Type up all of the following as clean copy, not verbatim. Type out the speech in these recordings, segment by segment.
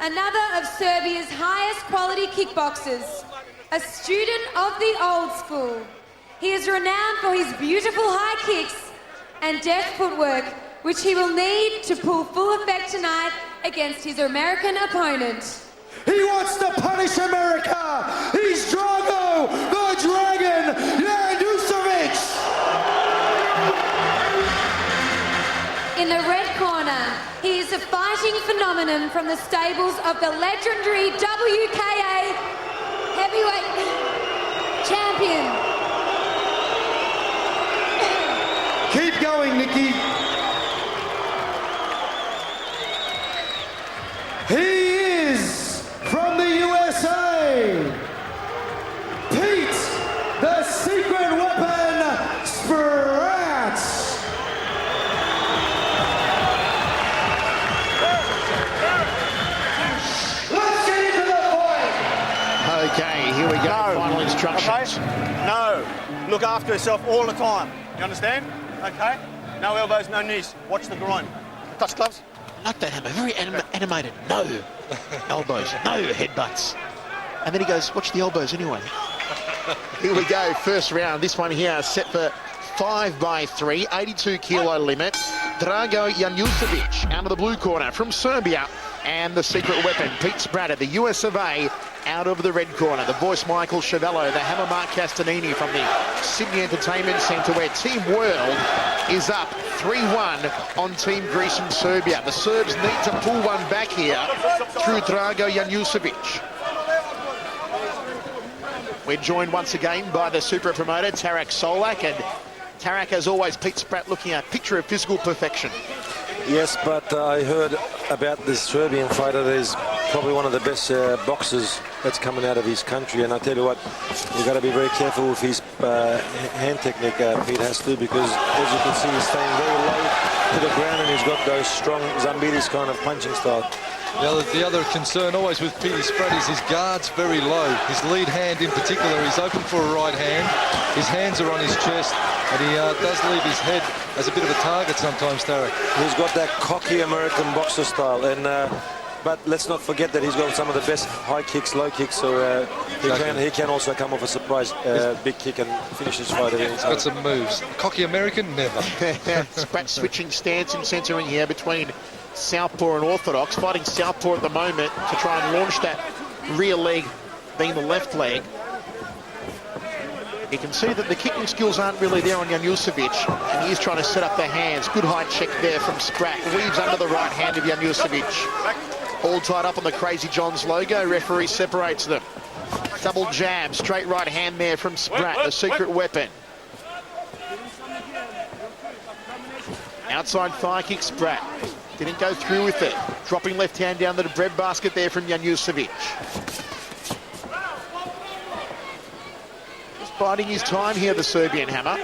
another of Serbia's highest quality kickboxers, a student of the old school. He is renowned for his beautiful high kicks and deft footwork, which he will need to pull full effect tonight against his American opponent. He wants to punish America. He's Drago, the Dragon, Janjusevic. In the red corner, he is a fighting phenomenon from the stables of the legendary WKA heavyweight champion. Keep going, Nikki. He is from the USA, Pete, the secret weapon, Spratt. Let's get into the fight. Okay, here we go. Final instructions. Okay? No. Look after yourself all the time. You understand? Okay? No elbows, no knees. Watch the groin. Touch gloves. Like that, Hammer. Very animated. No elbows, no headbutts. And then he goes, watch the elbows anyway. Here we go, first round. This one here set for 5x3, 82 kilo limit. Drago Janjusevic out of the blue corner from Serbia. And the secret weapon, Pete Spratt, the US of A, out of the red corner. The voice, Michael Chavello, the hammer, Mark Castanini from the Sydney Entertainment Centre, where Team World is up 3-1 on Team Greece and Serbia. The Serbs need to pull one back here through Drago Janjusevic. We're joined once again by the super promoter, Tarak Solak, and Tarak, as always, Pete Spratt looking a picture of physical perfection. Yes, but I heard about this Serbian fighter. He's probably one of the best boxers that's coming out of his country. And I tell you what, you've got to be very careful with his hand technique, Pete has to, because as you can see, he's staying very low to the ground and he's got those strong Zambidis kind of punching style. The other concern always with Pete Spratt is his guard's very low. His lead hand in particular, he's open for a right hand. His hands are on his chest, and he does leave his head as a bit of a target sometimes, Tarek. He's got that cocky American boxer style, and but let's not forget that he's got some of the best high kicks, low kicks, so he can also come off a surprise big kick and finish his fight. He's got some moves. Cocky American, never. Spratt switching stance and centering here between southpaw and orthodox, fighting southpaw at the moment to try and launch that rear leg being the left leg. You can see that the kicking skills aren't really there on Janjusevic, and he's trying to set up the hands. Good high check there from Spratt. Weaves under the right hand of Janjusevic. All tied up on the Crazy John's logo. Referee separates them. Double jab, straight right hand there from Spratt, the secret weapon. Outside thigh kick, Spratt. Didn't go through with it. Dropping left hand down to the breadbasket there from Janjusevic. Just biding his time here, the Serbian hammer.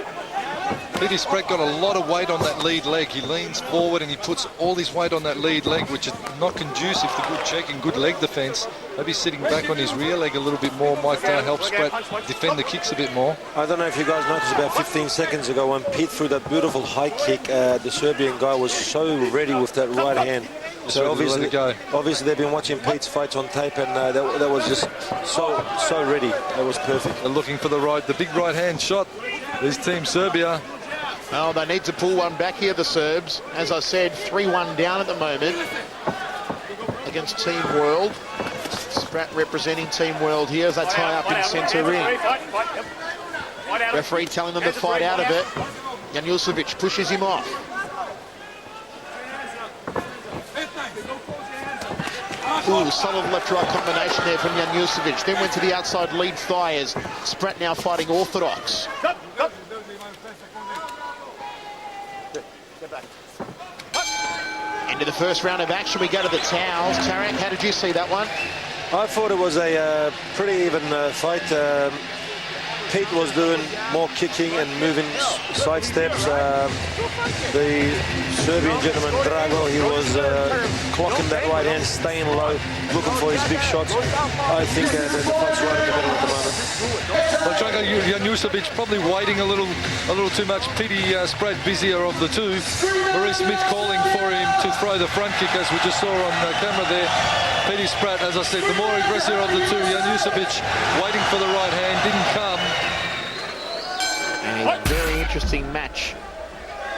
Pete Spratt got a lot of weight on that lead leg. He leans forward and he puts all his weight on that lead leg, which is not conducive to good check and good leg defence. Maybe sitting back on his rear leg a little bit more might help Spratt defend the kicks a bit more. I don't know if you guys noticed about 15 seconds ago when Pete threw that beautiful high kick, the Serbian guy was so ready with that right hand. So obviously they've been watching Pete's fights on tape, and that was just so ready. That was perfect. They're looking for the big right hand shot. This Team Serbia. Well, they need to pull one back here, the Serbs. As I said, 3-1 down at the moment against Team World. Spratt representing Team World here as they tie up in centre ring. Referee telling them to fight out of it. Janjusevic pushes him off. Ooh, solid left-right combination there from Janjusevic. Then went to the outside lead thigh as Spratt now fighting orthodox. Into the first round of action, we go to the towels. Tarak, how did you see that one? I thought it was a pretty even fight. Pete was doing more kicking and moving side steps. The Serbian gentleman, Drago, he was clocking that right hand, staying low, looking for his big shots. I think the fight's right in the middle at the moment. Well, Drago Janjusevic probably waiting a little too much. Petey Spratt busier of the two. Maurice Smith calling for him to throw the front kick, as we just saw on camera there. Petey Spratt, as I said, the more aggressive of the two. Janjusevic waiting for the right hand, didn't come. And a very interesting match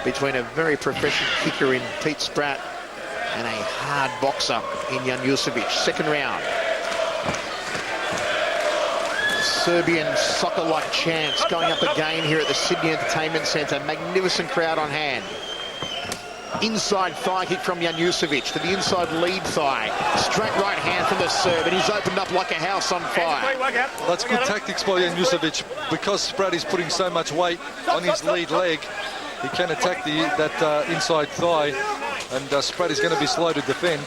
between a very professional kicker in Pete Spratt and a hard boxer in Janjusevic. Second round. Serbian soccer-like champs going up again here at the Sydney Entertainment Centre. Magnificent crowd on hand. Inside thigh kick from Janjusevic to the inside lead thigh. Straight right hand from the Serb, and he's opened up like a house on fire. That's good tactics by Janjusevic. Because Spratt is putting so much weight on his lead leg, he can attack that inside thigh, and Spratt is going to be slow to defend.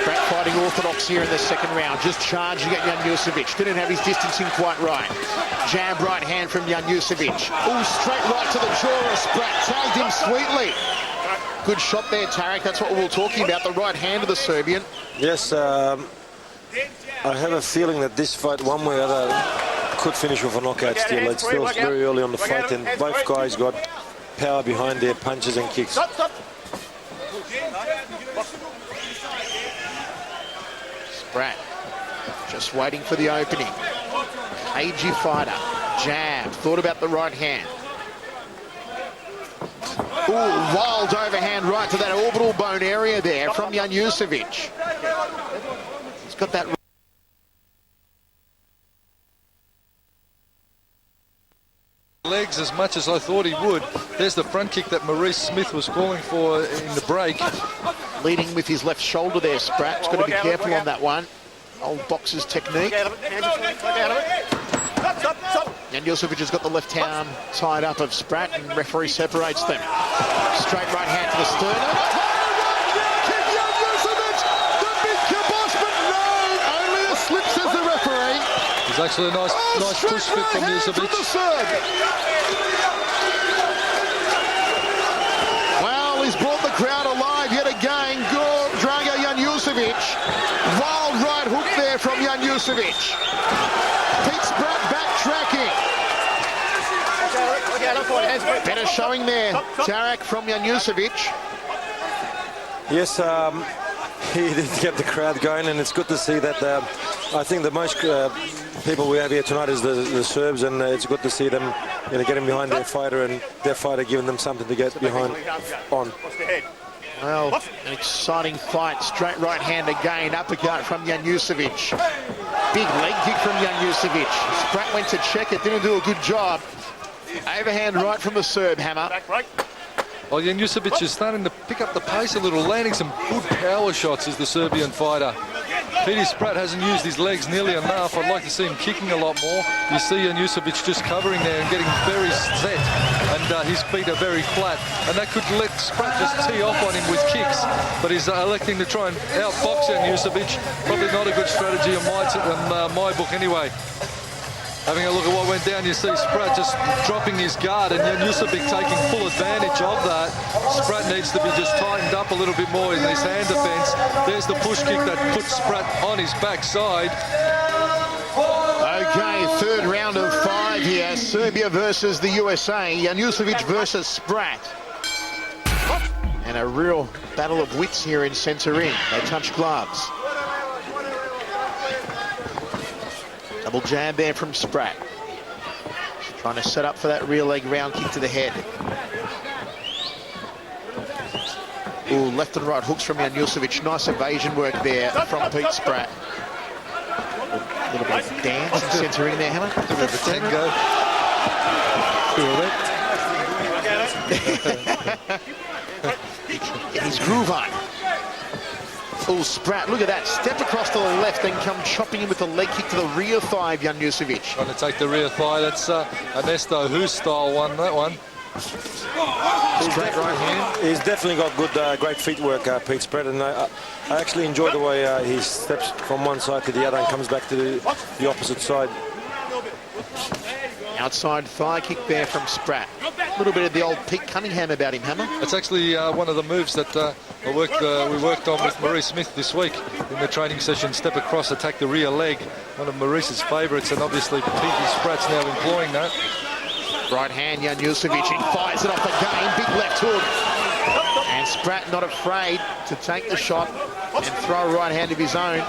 Spratt fighting orthodox here in the second round, just charging at Janjusevic. Didn't have his distancing quite right. Jab right hand from Janjusevic. Oh, straight right to the jaw of Spratt. Tagged him sweetly. Good shot there, Tarek. That's what we were talking about, the right hand of the Serbian. Yes, I have a feeling that this fight, one way or other, could finish with a knockout still. It's still very early on the fight, and both guys got power behind their punches and kicks. Spratt just waiting for the opening. Cagey fighter. Jab. Thought about the right hand. Ooh, wild overhand right to that orbital bone area there from Janjusevic. He's got that legs as much as I thought he would. There's the front kick that Maurice Smith was calling for in the break. Leading with his left shoulder there, Spratt's got to be careful on that one. Old boxer's technique. Janjusevic has got the left arm tied up of Spratt, and referee separates them. Straight right hand to the sternum. Janjusevic, the big kibosh, but no, only a slip, says the referee. It's actually a nice push fit from Janjusevic. Well, he's brought the crowd alive yet again. Drago Janjusevic. Wild right hook there from Janjusevic. Pete Spratt backtracking. Better showing there, Tarek, from Janjusevic. Yes, he did get the crowd going, and it's good to see that. I think the most people we have here tonight is the Serbs, and it's good to see them getting behind their fighter, and their fighter giving them something to get behind on. Well, an exciting fight. Straight right hand again. Uppercut from Janjusevic. Big leg kick from Janjusevic. Spratt went to check it. Didn't do a good job. Overhand right from the Serb hammer. Well, Janjusevic is starting to pick up the pace a little, landing some good power shots as the Serbian fighter. Petey Spratt hasn't used his legs nearly enough. I'd like to see him kicking a lot more. You see Janjusevic just covering there and getting very set, and his feet are very flat, and that could let Spratt just tee off on him with kicks, but he's electing to try and outbox Janjusevic. Probably not a good strategy in my book anyway. Having a look at what went down, you see Spratt just dropping his guard, and Janjusevic taking full advantage of that. Spratt needs to be just tightened up a little bit more in this hand defence. There's the push kick that puts Spratt on his backside. Okay, third round of 5 here. Serbia versus the USA. Janjusevic versus Spratt. And a real battle of wits here in centre ring. They touch gloves. Double jab there from Spratt. Trying to set up for that rear leg round kick to the head. Ooh, left and right hooks from Janjusevic. Nice evasion work there from Pete Spratt. A little bit of dance and centering there, Hammer. A bit of a tango. Get his groove on. Oh, Spratt, look at that. Step across to the left, then come chopping in with the leg kick to the rear thigh of Janjusevic. Trying to take the rear thigh. That's Ernesto Hus style one, that one. Straight right hand. He's definitely got good, great feet work, Pete Spratt, and I actually enjoy the way he steps from one side to the other and comes back to the opposite side. Outside thigh kick there from Spratt. A little bit of the old Pete Cunningham about him, Hammer. It's actually one of the moves that we worked on with Maurice Smith this week in the training session. Step across, attack the rear leg. One of Maurice's favourites, and obviously Pete Spratt's now employing that. Right hand, Janjusevic, he fires it off the game. Big left hook. And Spratt not afraid to take the shot and throw a right hand of his own.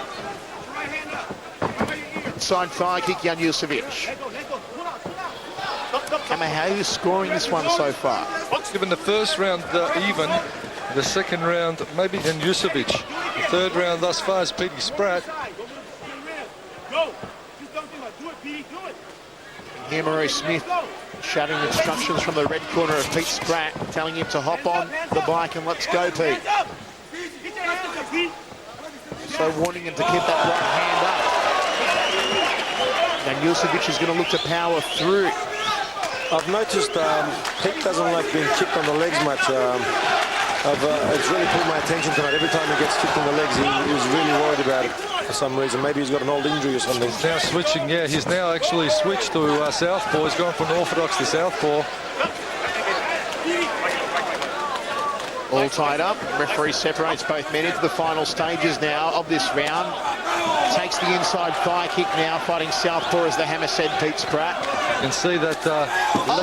Inside thigh kick, Janjusevic. Hammer, how are you scoring this one so far? Given the first round even, the second round maybe Janjusevic. The third round thus far is Pete Spratt. Here Maurice Smith shouting instructions from the red corner of Pete Spratt, telling him to hop on the bike and let's go, Pete. So wanting him to keep that right hand up. Janjusevic is going to look to power through. I've noticed Pete doesn't like being kicked on the legs much. It's really pulled my attention tonight. Every time he gets kicked on the legs, he's really worried about it for some reason. Maybe he's got an old injury or something. He's now switching, yeah. He's now actually switched to southpaw. He's gone from orthodox to southpaw. All tied up. Referee separates both men into the final stages now of this round. Takes the inside thigh kick now, fighting southpaw, as the Hammer said, Pete Spratt. You can see that...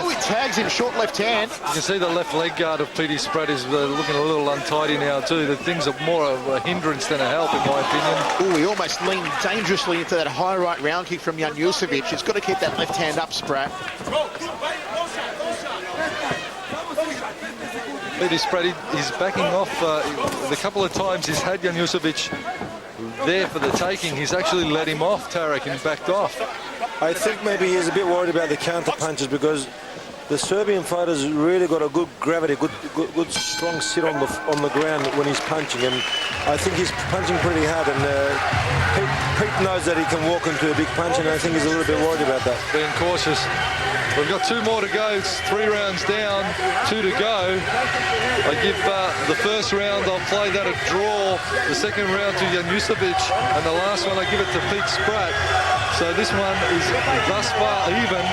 he tags him short left hand. You can see the left leg guard of Pete Spratt is looking a little untidy now too. The things are more of a hindrance than a help, in my opinion. Oh, he almost leaned dangerously into that high right round kick from Janjusevic. He's got to keep that left hand up, Spratt. Pete Spratt, he's backing off the couple of times he's had Janjusevic there for the taking. He's actually let him off, Tarek, and backed off. I think maybe he's a bit worried about the counter punches because the Serbian fighter's really got a good gravity, good strong sit on the ground when he's punching, and I think he's punching pretty hard. And Pete knows that he can walk into a big punch, and I think he's a little bit worried about that. Being cautious. We've got 2 more to go. It's 3 rounds down, 2 to go. I give the first round, I'll play that a draw. The second round to Janjusevic, and the last one I give it to Pete Spratt. So this one is thus far even.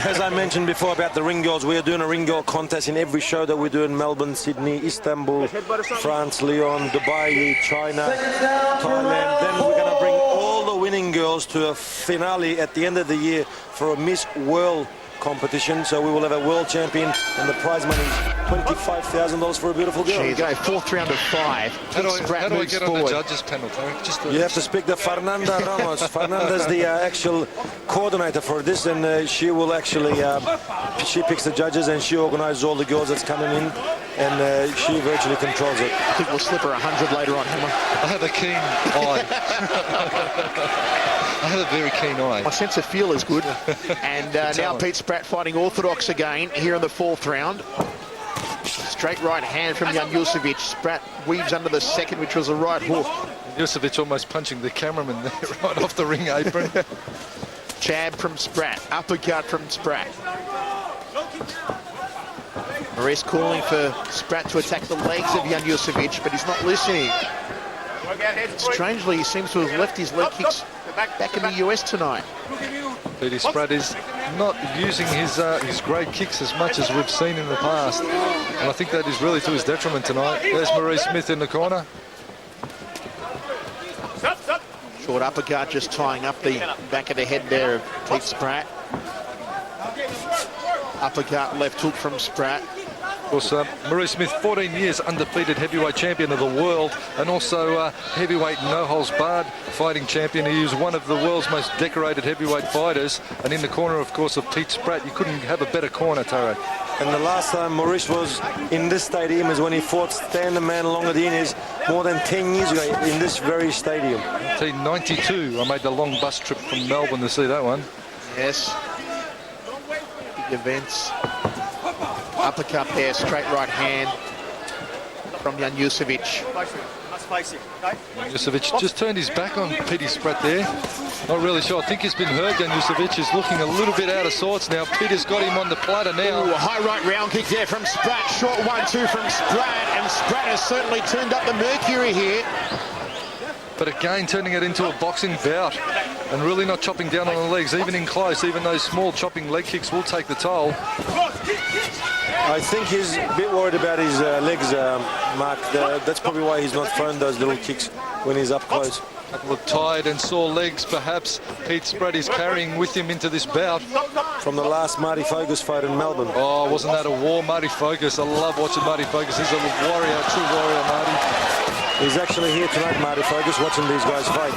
As I mentioned before about the ring girls, we are doing a ring girl contest in every show that we do in Melbourne, Sydney, Istanbul, France, Lyon, Dubai, China, Thailand. Then we're going to bring all the winning girls to a finale at the end of the year for a Miss World competition. So we will have a world champion, and the prize money is $25,000 for a beautiful girl. There you go, 4th round of 5. How do I get on the judges panel, Tarek? You have to speak to Fernanda Ramos. Fernanda's the actual coordinator for this, and she will actually, she picks the judges and she organizes all the girls that's coming in, and she virtually controls it. I think we'll slip her 100 later on, Hammer. I have a keen eye. I have a very keen eye. My sense of feel is good. And now Pete Spratt fighting orthodox again here in the 4th round. Straight right hand from Janjusevic. Spratt weaves under the second, which was a right hook. Janjusevic almost punching the cameraman there right off the ring apron. Jab from Spratt. Uppercut from Spratt. Maurice calling for Spratt to attack the legs of Janjusevic, but he's not listening. Strangely, he seems to have left his leg kicks back in the US tonight. Pete Spratt is not using his great kicks as much as we've seen in the past, and I think that is really to his detriment tonight. There's Maurice Smith in the corner. Short uppercut just tying up the back of the head there of Pete Spratt. Uppercut left hook from Spratt. Of course, Maurice Smith, 14 years undefeated heavyweight champion of the world, and also heavyweight no-holds-barred fighting champion. He is one of the world's most decorated heavyweight fighters, and in the corner, of course, of Pete Spratt. You couldn't have a better corner, Tarek. And the last time Maurice was in this stadium is when he fought Stan the Man Longadines more than 10 years ago in this very stadium. 1992, I made the long bus trip from Melbourne to see that one. Yes. Big events. Uppercut there, straight right hand from Janjusevic. Janjusevic just turned his back on Pete Spratt there. Not really sure. I think he's been hurt. Janjusevic is looking a little bit out of sorts now. Peter's got him on the platter now. Ooh, a high right round kick there from Spratt. Short 1-2 from Spratt, and Spratt has certainly turned up the mercury here. But again, turning it into a boxing bout and really not chopping down on the legs, even in close. Even those small chopping leg kicks will take the toll. I think he's a bit worried about his legs, Mark. That's probably why he's not thrown those little kicks when he's up close. A couple of tired and sore legs, perhaps, Pete Spratt is carrying with him into this bout. From the last Marty Fogus fight in Melbourne. Oh, wasn't that a war, Marty Fogus? I love watching Marty Fogus. He's a warrior, a true warrior, Marty. He's actually here tonight, Marty Fogus, watching these guys fight.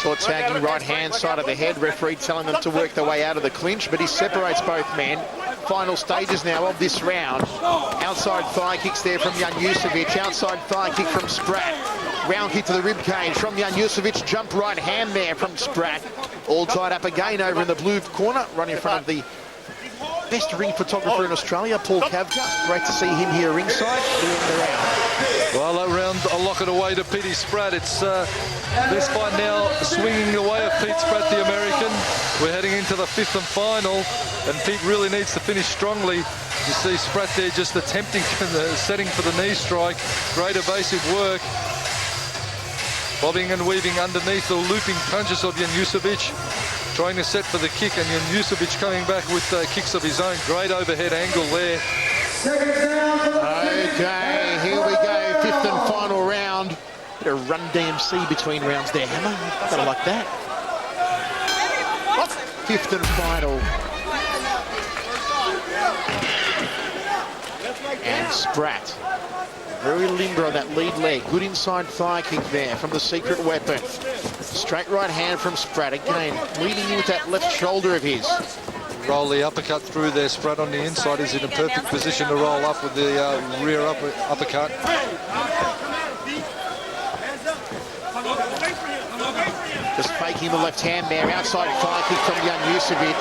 Short tagging right hand side of the head. Referee telling them to work their way out of the clinch, but he separates both men. Final stages now of this round. Outside thigh kicks there from Janjusevic. Outside thigh kick from Spratt. Round kick to the rib cage from Janjusevic. Jump right hand there from Spratt. All tied up again over in the blue corner, right in front of the best ring photographer in Australia, Paul Kavka. Great to see him here ringside doing the round. Well, that round, I'll lock it away to Pete Spratt. It's this fight now swinging away of Pete Spratt, the American. We're heading into the 5th and final, and Pete really needs to finish strongly. You see Spratt there just attempting the setting for the knee strike. Great evasive work. Bobbing and weaving underneath the looping punches of Janjusevic. Trying to set for the kick, and Janjusevic coming back with kicks of his own. Great overhead angle there. Okay, here we go. 5th and final round. Bit of run DMC between rounds there, Hammer. Gotta like that. 5th and final. And Spratt. Very limber on that lead leg. Good inside thigh kick there from the secret weapon. Straight right hand from Spratt. Again, leading in with that left shoulder of his. Roll the uppercut through there. Spratt on the inside is in a perfect position to roll up with the rear uppercut. Just faking the left hand there. Outside thigh kick from Janjusevic.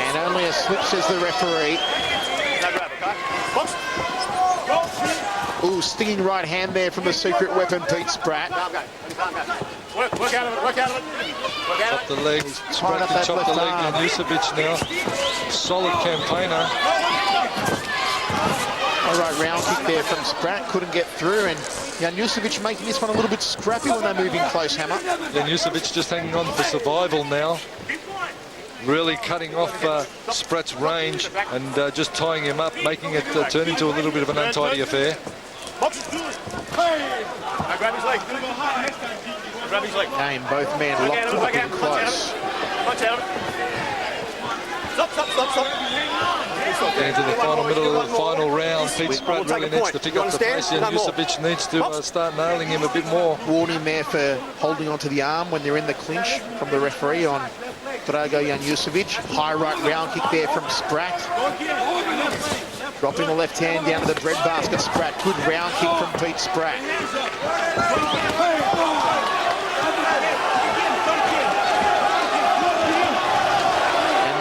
And only a slip, says the referee. Ooh, stinging right hand there from the secret weapon, Pete Spratt. Work out of it, work out of it. Chop the leg. Spratt can chop the leg. Janjusevic now. Solid campaigner. All right, round kick there from Spratt. Couldn't get through, and Janjusevic making this one a little bit scrappy when they're moving close, Hammer. Janjusevic just hanging on for survival now. Really cutting off Spratt's range and just tying him up, making it turn into a little bit of an untidy affair. Grab his leg. Grab his leg. Game, both men locked in close. Punch out. Stop. Into the final middle of the final round. Pete Spratt really needs to pick up the pace. Janjusevic needs to start nailing him a bit more. Warning there for holding onto the arm when they're in the clinch from the referee on Drago Janjusevic. High right round kick there from Spratt. Dropping the left hand down to the breadbasket. Spratt. Good round kick from Pete Spratt.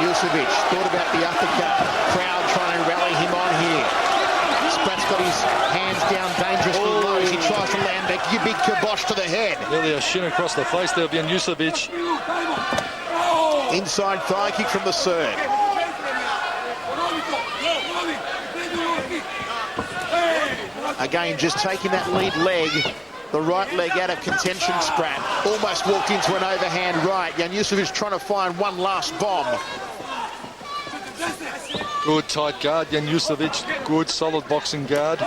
Janjusevic thought about the uppercut. Crowd trying to rally him on here. Spratt's got his hands down dangerously low as he tries to land a big kibosh to the head. Nearly a shin across the face there of Janjusevic. Inside thigh kick from the Serb. Again, just taking that lead leg, the right leg out of contention. Spratt almost walked into an overhand right. Janjusevic trying to find one last bomb. Good tight guard, Janjusevic. Good solid boxing guard.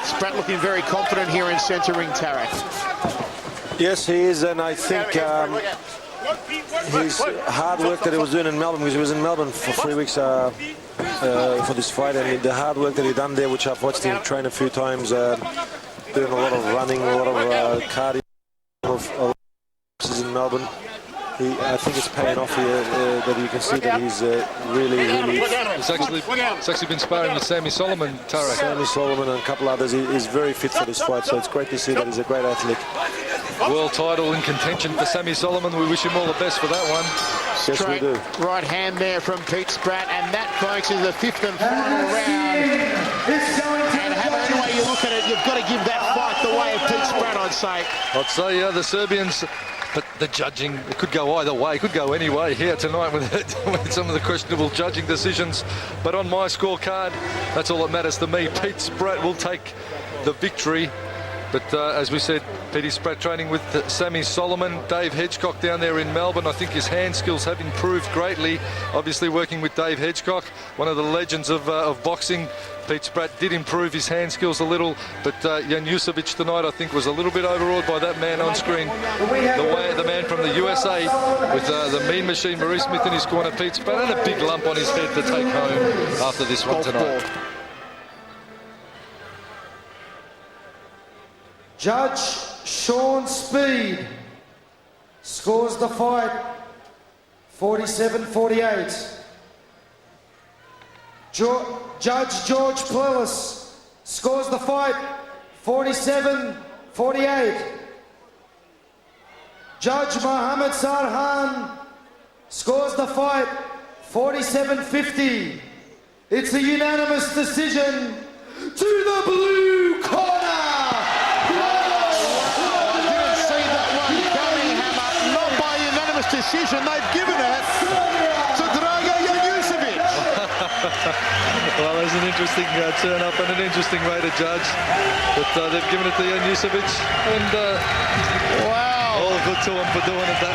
Spratt looking very confident here in centre ring, Tarek. Yes, he is, and I think his hard work that he was doing in Melbourne, because he was in Melbourne for 3 weeks for this fight, and the hard work that he done there, which I've watched him train a few times, doing a lot of running, a lot of cardio, in Melbourne. I think it's paying off here that you can see that he's really... It's actually been sparring with Sammy Solomon, Tarek. Sammy Solomon and a couple others. He's very fit for this fight, so it's great to see that he's a great athlete. World title in contention for Sammy Solomon. We wish him all the best for that one. Yes, we do. Right hand there from Pete Spratt, and that, folks, is the 5th and final round. And however way you look at it, you've got to give that fight the way of Pete Spratt, I'd say. I'd say, yeah, the Serbians, but the judging, it could go either way. It could go any way here tonight with, with some of the questionable judging decisions. But on my scorecard, that's all that matters to me. Pete Spratt will take the victory. But as we said, Petey Spratt training with Sammy Solomon, Dave Hedgecock down there in Melbourne. I think his hand skills have improved greatly. Obviously working with Dave Hedgecock, one of the legends of boxing. Pete Spratt did improve his hand skills a little, but Janjusevic tonight I think was a little bit overawed by that man on screen. The man from the USA with the mean machine Maurice Smith in his corner, Pete Spratt, and a big lump on his head to take home after this one tonight. Judge Sean Speed scores the fight 47-48. Judge George Plelis scores the fight 47-48. Judge Mohammed Sarhan scores the fight 47-50. It's a unanimous decision to the blue corner. Decision, they've given it to Drago Janjusevic. Well, there's an interesting turn up and an interesting way to judge, but they've given it to Janjusevic, and Wow, all good to him for doing it that way.